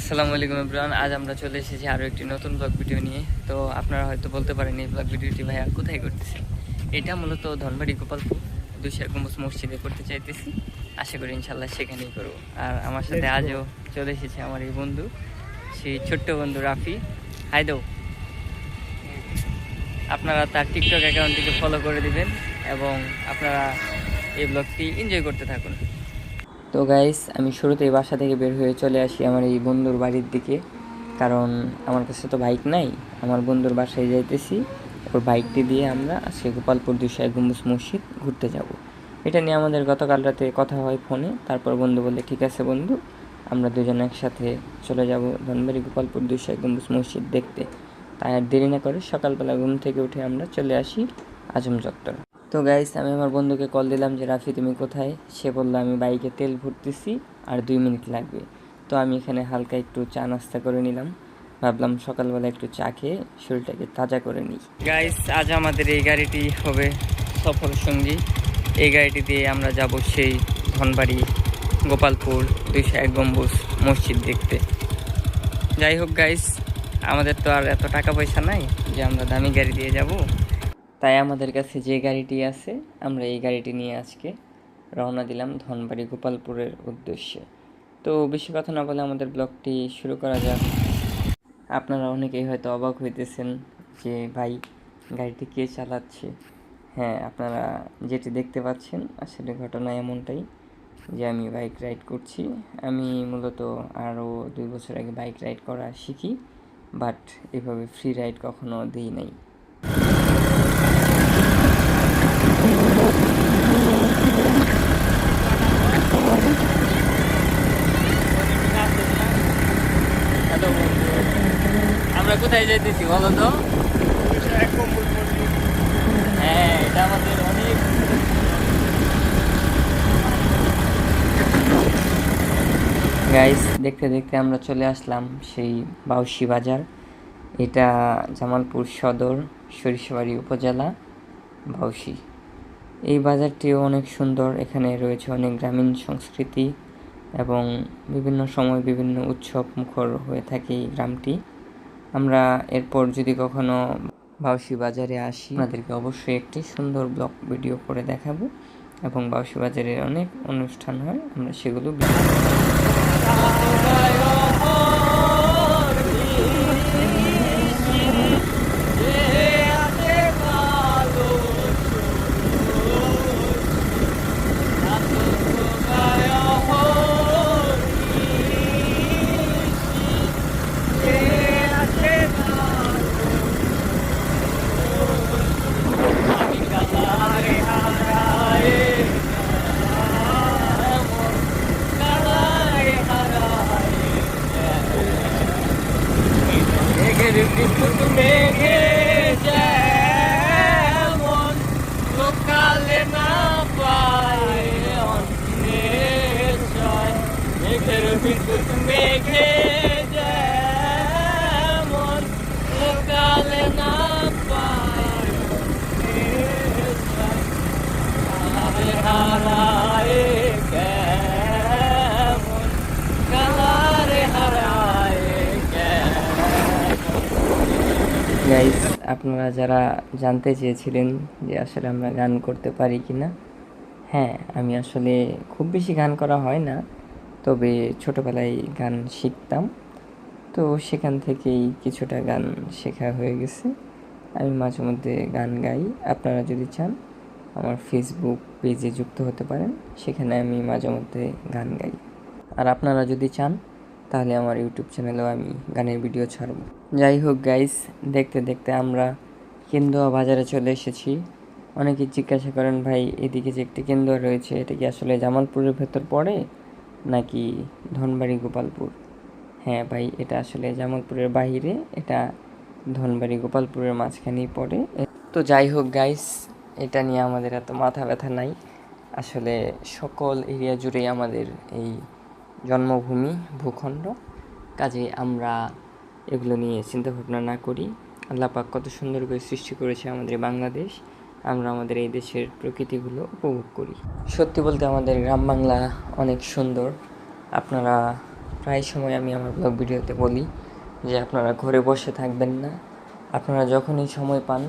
আসসালামু আলাইকুম এভরিওয়ান। আজ আমরা চলে এসেছি আরও একটি নতুন ব্লগ ভিডিও নিয়ে। তো আপনারা হয়তো বলতে পারেন এই ব্লগ ভিডিওটি ভাইয়া কোথায় করতেছেন। এটা মূলত ধনবাড়ি গোপালপুর ২০০ গম্বুজ মসজিদে করতে চাইতেছি। আশা করি ইনশাল্লাহ সেখানেই করবো। আর আমার সাথে আজও চলে এসেছে আমার এই বন্ধু, সেই ছোট্ট বন্ধু রাফি। হাই দো। আপনারা তার টিকটক অ্যাকাউন্টটিকে ফলো করে দিবেন এবং আপনারা এই ব্লগটি এনজয় করতে থাকুন। তো গাইস, আমি শুরুতেই বাসা থেকে বের হয়ে চলে আসি আমার এই বন্ধুর বাড়ির দিকে, কারণ আমার কাছে তো বাইক নাই। আমার বন্ধুর বাসায় যাইতেছি, ওর বাইকটি দিয়ে আমরা আজকে গোপালপুর ২০০ গম্বুজ মসজিদ ঘুরতে যাব। এটা নিয়ে আমাদের গতকাল রাতে কথা হয় ফোনে। তারপর বন্ধু বলে ঠিক আছে বন্ধু, আমরা দুজন একসাথে চলে যাব ধনবাড়ি গোপালপুর ২০০ গম্বুজ মসজিদ দেখতে। তাই আর দেরি না করে সকালবেলা ঘুম থেকে উঠে আমরা চলে আসি আজম চত্বর। তো গাইস, আমি আমার বন্ধুকে কল দিলাম যে রাফি তুমি কোথায়। সে বললো আমি বাইকে তেল ভরতেছি, আর 2 মিনিট লাগবে। তো আমি এখানে হালকা একটু চা নাস্তা করে নিলাম, ভাবলাম সকালবেলা একটু চা খেয়ে শরীরটাকে তাজা করে নিই। গাইস, আজ আমাদের এই গাড়িটি হবে সফর সঙ্গী। এই গাড়িটি দিয়ে আমরা যাব সেই ধনবাড়ি গোপালপুর ২০০ গম্বুজ মসজিদ দেখতে। যাই হোক গাইস, আমাদের তো আর এত টাকা পয়সা নাই যে আমরা দামি গাড়ি দিয়ে যাব। তাই আমাদের কাছে যে গাড়িটি আছে, আমরা এই গাড়িটি নিয়ে আজকে রওনা দিলাম ধনবাড়ি গোপালপুরের উদ্দেশ্যে। তো বেশি কথা না বলে আমাদের ব্লগটি শুরু করা যাক। আপনারা অনেকেই হয়তো অবাক হইতেছেন যে ভাই গাড়িটি কে চালাচ্ছে। হ্যাঁ, আপনারা যেটি দেখতে পাচ্ছেন আসলে ঘটনা এমনটাই যে আমি বাইক রাইড করছি। আমি মূলত আরও 2 বছর আগে বাইক রাইড করা শিখি, বাট এভাবে ফ্রি রাইড কখনো দিই নাই। আমরা কোথায় যাইতেছি বলো তো? হ্যাঁ, এটা আমাদের অনেক গাইস, দেখতে দেখতে আমরা চলে আসলাম সেই বাউসি বাজার। এটা জামালপুর সদর, সরিষাবাড়ি উপজেলা, বাউসি। এই বাজারটিও অনেক সুন্দর। এখানে রয়েছে অনেক গ্রামীণ সংস্কৃতি এবং বিভিন্ন সময় বিভিন্ন উৎসব মুখর হয়ে থাকে এই গ্রামটি। আমরা এরপর যদি কখনো বাউসি বাজারে আসি, আপনাদেরকে অবশ্যই একটি সুন্দর ব্লগ ভিডিও করে দেখাবো এবং বাউসি বাজারের অনেক অনুষ্ঠান হয়, আমরা সেগুলো মেঘে যেমন লোকালে না পায় অন্বেষণ, মেঘের বিদ্যুৎ মেঘে যেমন লোকালে না পায় হারায় কেমন কালারে হারায়। গাইস, আপনারা যারা জানতে চেয়েছিলেন যে আসলে আমরা গান করতে পারি কি না, হ্যাঁ, আমি আসলে খুব বেশি গান করা হয় না, তবে ছোটোবেলায় গান শিখতাম। তো সেখান থেকেই কিছুটা গান শেখা হয়ে গেছে। আমি মাঝে মধ্যে গান গাই। আপনারা যদি চান আমার ফেসবুক পেজে যুক্ত হতে পারেন, সেখানে আমি মাঝে মধ্যে গান গাই। আর আপনারা যদি চান তাহলে আমার ইউটিউব চ্যানেলেও আমি গানের ভিডিও ছাড়ব। যাই হোক গাইস, দেখতে দেখতে আমরা কেন্দুয়া বাজারে চলে এসেছি। অনেকে জিজ্ঞাসা করেন ভাই এদিকে যে একটি কেন্দুয়া রয়েছে, এটা কি আসলে জামালপুরের ভেতর পড়ে নাকি ধনবাড়ি গোপালপুর? হ্যাঁ ভাই, এটা আসলে জামালপুরের বাইরে, এটা ধনবাড়ি গোপালপুরের মাঝখানেই পড়ে। তো যাই হোক গাইস, এটা নিয়ে আমাদের এত মাথা ব্যথা নাই। আসলে সকল এরিয়া জুড়েই আমাদের এই জন্মভূমি, ভূখণ্ড, কাজে আমরা এগুলো নিয়ে চিন্তা ভাবনা না করি। আল্লাহ পাক কত সুন্দর করে সৃষ্টি করেছে আমাদের বাংলাদেশ, আমরা আমাদের এই দেশের প্রকৃতিগুলো উপভোগ করি। সত্যি বলতে আমাদের গ্রাম বাংলা অনেক সুন্দর। আপনারা প্রায় সময় আমি আমার ব্লগ ভিডিওতে বলি যে আপনারা ঘরে বসে থাকবেন না, আপনারা যখনই সময় পান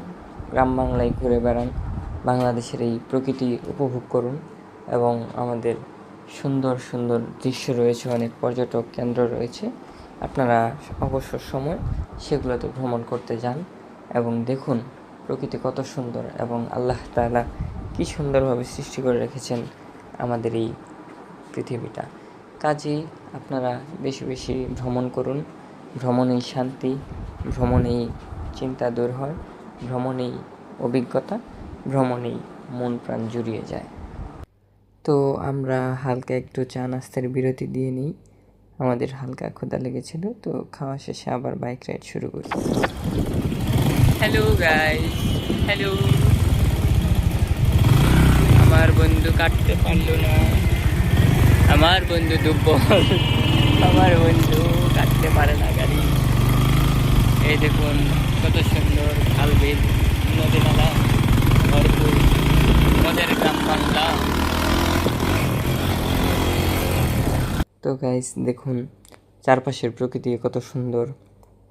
গ্রাম বাংলায় ঘুরে বেড়ান, বাংলাদেশের এই প্রকৃতি উপভোগ করুন এবং আমাদের সুন্দর সুন্দর দৃশ্য রয়েছে, অনেক পর্যটক কেন্দ্র রয়েছে, আপনারা অবসর সময় সেগুলোতে ভ্রমণ করতে যান এবং দেখুন প্রকৃতি কত সুন্দর এবং আল্লাহ তাআলা কী সুন্দরভাবে সৃষ্টি করে রেখেছেন আমাদের এই পৃথিবীটা। কাজেই আপনারা বেশি বেশি ভ্রমণ করুন, ভ্রমণেই শান্তি, ভ্রমণেই চিন্তা দূর হয়, ভ্রমণেই অভিজ্ঞতা, ভ্রমণেই মন প্রাণ জুড়িয়ে যায়। তো আমরা হালকা একটু চা নাস্তার বিরতি দিয়ে নিই, আমাদের হালকা ক্ষুধা লেগেছিল, তো খাওয়া শেষে আবার বাইক রাইড শুরু করি। Hello guys, hello. আমার বন্ধু কাটতে পারলো না, আমার বন্ধু দুর্বল, আমার বন্ধু কাটতে পারে না গাড়ি। এই দেখুন কত সুন্দর খাল বিল, নদী নালা ভরপুর, আমাদের গ্রাম বাংলা। তো গাইস দেখুন চারপাশের প্রকৃতি কত সুন্দর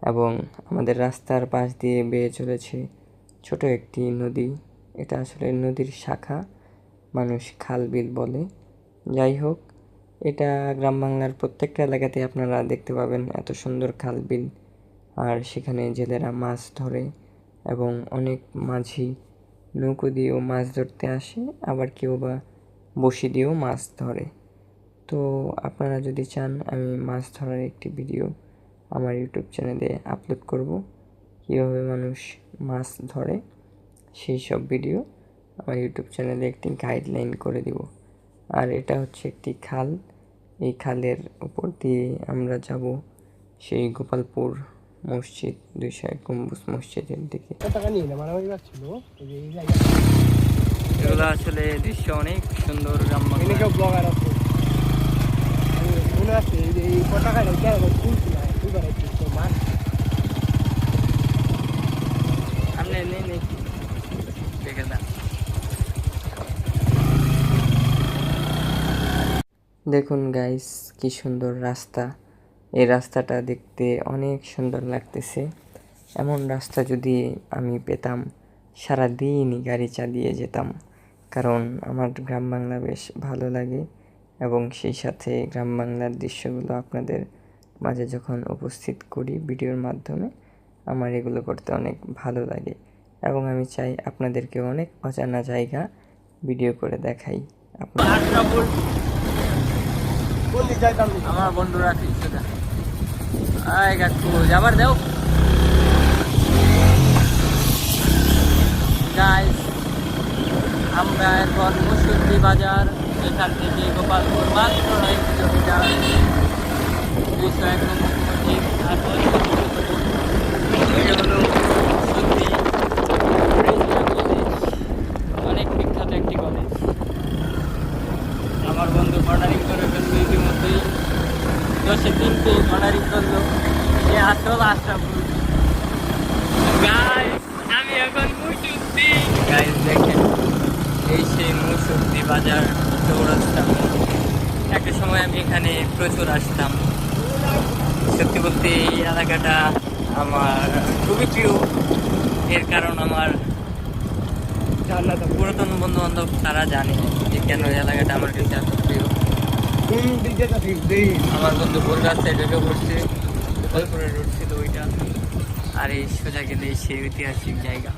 এবং আমাদের রাস্তার পাশ দিয়ে বেয়ে চলেছে ছোট একটি নদী। এটা আসলে নদীর শাখা, মানুষ খাল বিল বলে। যাই হোক, এটা গ্রাম বাংলার প্রত্যেকটা এলাকাতে আপনারা দেখতে পাবেন এত সুন্দর খাল বিল, আর সেখানে জেলেরা মাছ ধরে এবং অনেক মাঝি নৌকো দিয়েও মাছ ধরতে আসে, আবার কেউ বা বড়শি দিয়েও মাছ ধরে। তো আপনারা যদি চান আমি মাছ ধরার একটি ভিডিও আমার ইউটিউব চ্যানেলে আপলোড করব, কীভাবে মানুষ মাছ ধরে সেই সব ভিডিও আমার ইউটিউব চ্যানেলে একটি গাইডলাইন করে দিব। আর এটা হচ্ছে একটি খাল, এই খালের উপর দিয়ে আমরা যাব সেই গোপালপুর মসজিদ 201 গম্বুজ মসজিদের দিকে। এগুলো আসলে দৃশ্য অনেক সুন্দর। গ্রাম দেখুন গাইস কি সুন্দর রাস্তা, এই রাস্তাটা দেখতে অনেক সুন্দর লাগতেছে। এমন রাস্তা যদি আমি পেতাম সারাদিনই গাড়ি চালিয়ে যেতাম, কারণ আমার গ্রাম বাংলা বেশ ভালো লাগে এবং সেই সাথে গ্রাম বাংলার দৃশ্যগুলো আপনাদের মাঝে যখন উপস্থিত করি ভিডিওর মাধ্যমে, আমার এগুলো করতে অনেক ভালো লাগে এবং আমি চাই আপনাদেরকে অনেক অজানা জায়গা ভিডিও করে দেখাই। আমার বন্ধুরা যাবার দেও গাইস, আমরা এখন মুসুদ্দি বাজার, এখান থেকে গোপালপুর মাত্র 9 কিলোমিটার, 201 নম্বর মসজিদ। আর এটা হলো মুসুদ্দি কলেজ, অনেক বিখ্যাত একটি কলেজ। আমার বন্ধু অর্ডারিং করে ফেললো ইতিমধ্যেই, 10-3 অর্ডারিং করলো, সে আসল আশরাফুল। গাইস আমি এখন মুসুদ্দি, গাইস দেখেন এই সেই মুসুদ্দি বাজার চৌরাস্তা। একটা সময় আমি এখানে প্রচুর আসতাম, সত্যি বলতে এই এলাকাটা আমার খুবই প্রিয়। এর কারণ আমার পুরাতন বন্ধু বান্ধব তারা জানে যে কেন এই এলাকাটা আমার কাছে এত প্রিয়। আমার বন্ধু ভুল রাস্তায় ঢুকে পড়ছে, গোপালপুরের রোড ছিল ওইটা, আর এই সোজা গেলে সেই ঐতিহাসিক জায়গা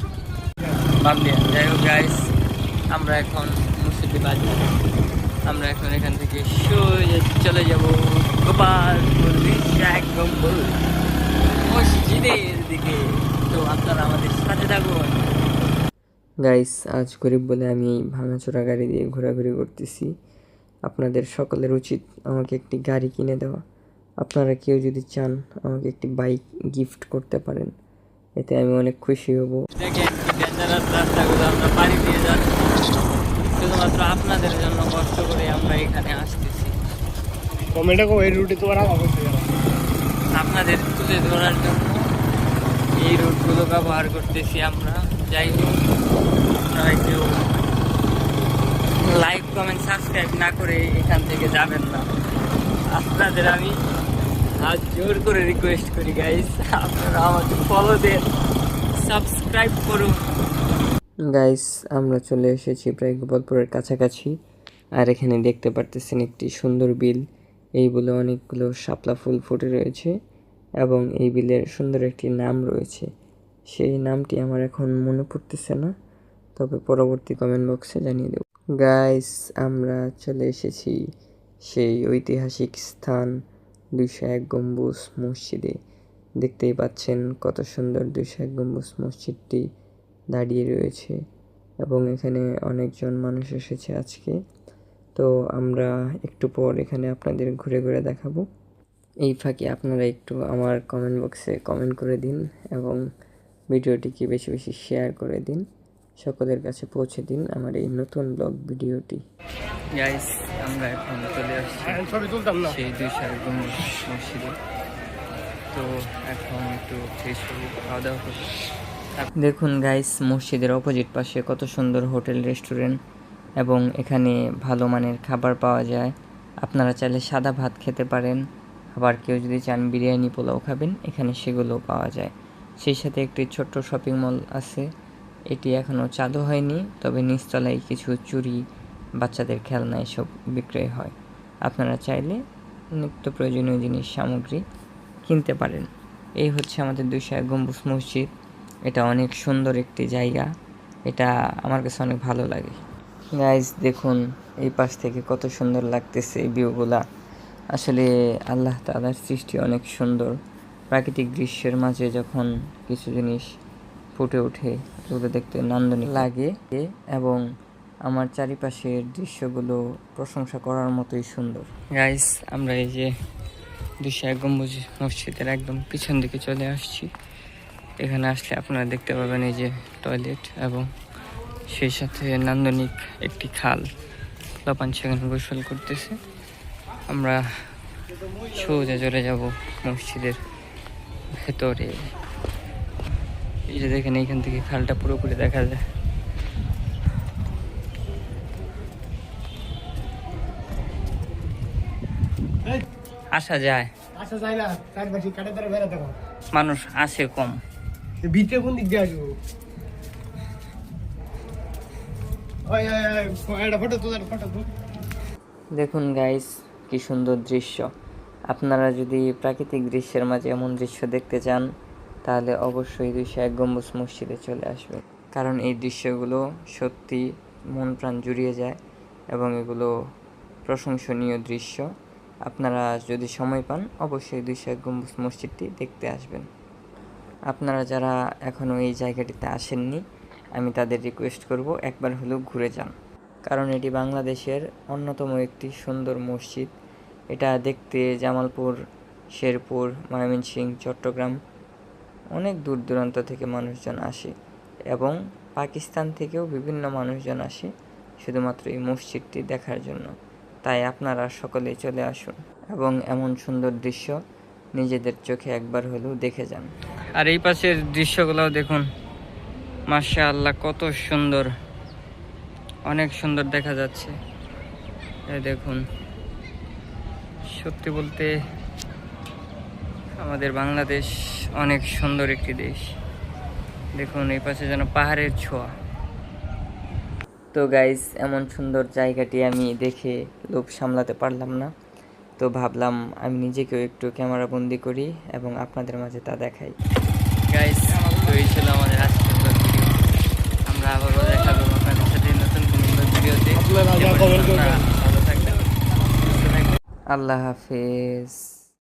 বামদিয়া। যাই হোক গাইস, আমরা এখন মুসুদ্দি বাজার, আমরা এখন এখান থেকে সোজা চলে যাব গোপালপুর 201 নম্বর মসজিদের দিকে। তো আপনারা আমাদের সাথে থাকুন। গাইস আজ গরিব বলে আমি এই ভাঙাচোরা গাড়ি দিয়ে ঘোরাঘুরি করতেছি, আপনাদের সকলের উচিত আমাকে একটি গাড়ি কিনে দেওয়া। আপনারা কেউ যদি চান আমাকে একটি বাইক গিফট করতে পারেন, এতে আমি অনেক খুশি হব। দেখেন ডেঞ্জারাস রাস্তাগুলো আমরা পাড়ি দিয়ে যাচ্ছি, শুধুমাত্র আপনাদের জন্য কষ্ট করে আমরা এখানে আসতেছি, আপনাদের তুলে ধরার জন্য এই রুটগুলো ব্যবহার করতেছি আমরা। যাই হোক, আপনারা একটু লাইক কমেন্ট সাবস্ক্রাইব না করে এখান থেকে যাবেন না, আপনাদের আমি হাত জোর করে রিকোয়েস্ট করি গাইস, আপনারা আমাকে ফলো দেন, সাবস্ক্রাইব করুন। গাইস আমরা চলে এসেছি প্রায় গোপালপুরের কাছাকাছি। আর এখানে দেখতে পারতেছেন একটি সুন্দর বিল। এই বিলে অনেকগুলো শাপলা ফুল ফুটে রয়েছে এবং এই বিলের সুন্দর একটি নাম রয়েছে। সেই নামটি আমার এখন মনে পড়তেছে না, তবে পরবর্তী কমেন্ট বক্সে জানিয়ে দেব। গাইস আমরা চলে এসেছি সেই ঐতিহাসিক স্থান 201 গম্বুজ মসজিদে। দেখতেই পাচ্ছেন কত সুন্দর 201 গম্বুজ মসজিদটি দাঁড়িয়ে রয়েছে এবং এখানে অনেকজন মানুষ এসেছে আজকে। তো আমরা একটু পর এখানে আপনাদের ঘুরে ঘুরে দেখাবো। এই ফাঁকে আপনারা একটু আমার কমেন্ট বক্সে কমেন্ট করে দিন এবং ভিডিওটিকে বেশি বেশি শেয়ার করে দিন, সকলের কাছে পৌঁছে দিন আমার এই নতুন ব্লগ ভিডিওটি। গাইস আমরা এখন চলে আসছি সেই 201 গম্বুজ মসজিদে। তো এখন একটু ফ্রেশ হয়ে খাওয়া দাওয়া করবো। দেখুন গাইস মসজিদের অপোজিট পাশে কত সুন্দর হোটেল রেস্টুরেন্ট এবং এখানে ভালো মানের খাবার পাওয়া যায়। আপনারা চাইলে সাদা ভাত খেতে পারেন, আবার কেউ যদি চান বিরিয়ানি পোলাও খাবেন এখানে সেগুলোও পাওয়া যায়। সেই সাথে একটি ছোট্ট শপিং মল আছে, এটি এখনও চালু হয়নি, তবে নিচতলায় কিছু চুড়ি, বাচ্চাদের খেলনা এসব বিক্রয় হয়। আপনারা চাইলে নিত্য প্রয়োজনীয় জিনিস সামগ্রী কিনতে পারেন। এই হচ্ছে আমাদের 201 গম্বুজ মসজিদ। এটা অনেক সুন্দর একটি জায়গা, এটা আমার কাছে অনেক ভালো লাগে। গাইজ দেখুন এই পাশ থেকে কত সুন্দর লাগতেছে এই ভিউগুলা। আসলে আল্লাহ তাআলার সৃষ্টি অনেক সুন্দর। প্রাকৃতিক দৃশ্যের মাঝে যখন কিছু জিনিস ফুটে ওঠে এগুলো দেখতে নান্দনিক লাগে এবং আমার চারিপাশের দৃশ্যগুলো প্রশংসা করার মতোই সুন্দর। গাইজ আমরা এই যে 201 গম্বুজ মসজিদের একদম পিছন দিকে চলে আসছি। এখানে আসলে আপনারা দেখতে পাবেন এই যে টয়লেট এবং সেই সাথে নান্দনিক একটি খাল। লাপান সেখানে গোসল করতেছে। আমরা সোজা চলে যাব মসজিদের ভেতরে। এই যে দেখেন এইখান থেকে খালটা পুরোপুরি দেখা যায়। আসা যায় না, চারপাশে কাটা তারা বেড়াতে পারো। মানুষ আসে কম। ভিতরে কোন দিক দিয়ে আসবো? দেখুন গাইস কি সুন্দর দৃশ্য। আপনারা যদি প্রাকৃতিক দৃশ্যের মাঝে এমন দৃশ্য দেখতে চান তাহলে অবশ্যই 201 গম্বুজ মসজিদে চলে আসবে, কারণ এই দৃশ্যগুলো সত্যি মন প্রাণ জুড়িয়ে যায় এবং এগুলো প্রশংসনীয় দৃশ্য। আপনারা যদি সময় পান অবশ্যই 201 গম্বুজ মসজিদটি দেখতে আসবেন। আপনারা যারা এখনও এই জায়গাটিতে আসেননি আমি তাদের রিকোয়েস্ট করব একবার হলেও ঘুরে যান, কারণ এটি বাংলাদেশের অন্যতম একটি সুন্দর মসজিদ। এটা দেখতে জামালপুর, শেরপুর, ময়মনসিংহ, চট্টগ্রাম অনেক দূর দূরান্ত থেকে মানুষজন আসে এবং পাকিস্তান থেকেও বিভিন্ন মানুষজন আসে শুধুমাত্র এই মসজিদটি দেখার জন্য। তাই আপনারা সকলেই চলে আসুন এবং এমন সুন্দর দৃশ্য নিজেদের চোখে একবার হলেও দেখে যান। আর এই পাশের দৃশ্যগুলোও দেখুন, মাশাআল্লাহ কত সুন্দর, অনেক সুন্দর দেখা যাচ্ছে। এই দেখুন, সত্যি বলতে আমাদের বাংলাদেশ অনেক সুন্দর একটি দেশ। দেখুন এই পাশে যেন পাহাড়ের ছোঁয়া। তো গাইস এমন সুন্দর জায়গাটি আমি দেখে লোভ সামলাতে পারলাম না, তো ভাবলাম আমি নিজেকেও একটু ক্যামেরা বন্দি করি এবং আপনাদের মাঝে তা দেখাই। গাইস তো এই ছিল আমাদের আজকের ভিডিও। আমরা আবারও দেখা করবো আপনাদের সাথে নতুন কোনো ভিডিওতে। ভালো থাকবেন, আল্লাহ হাফেজ।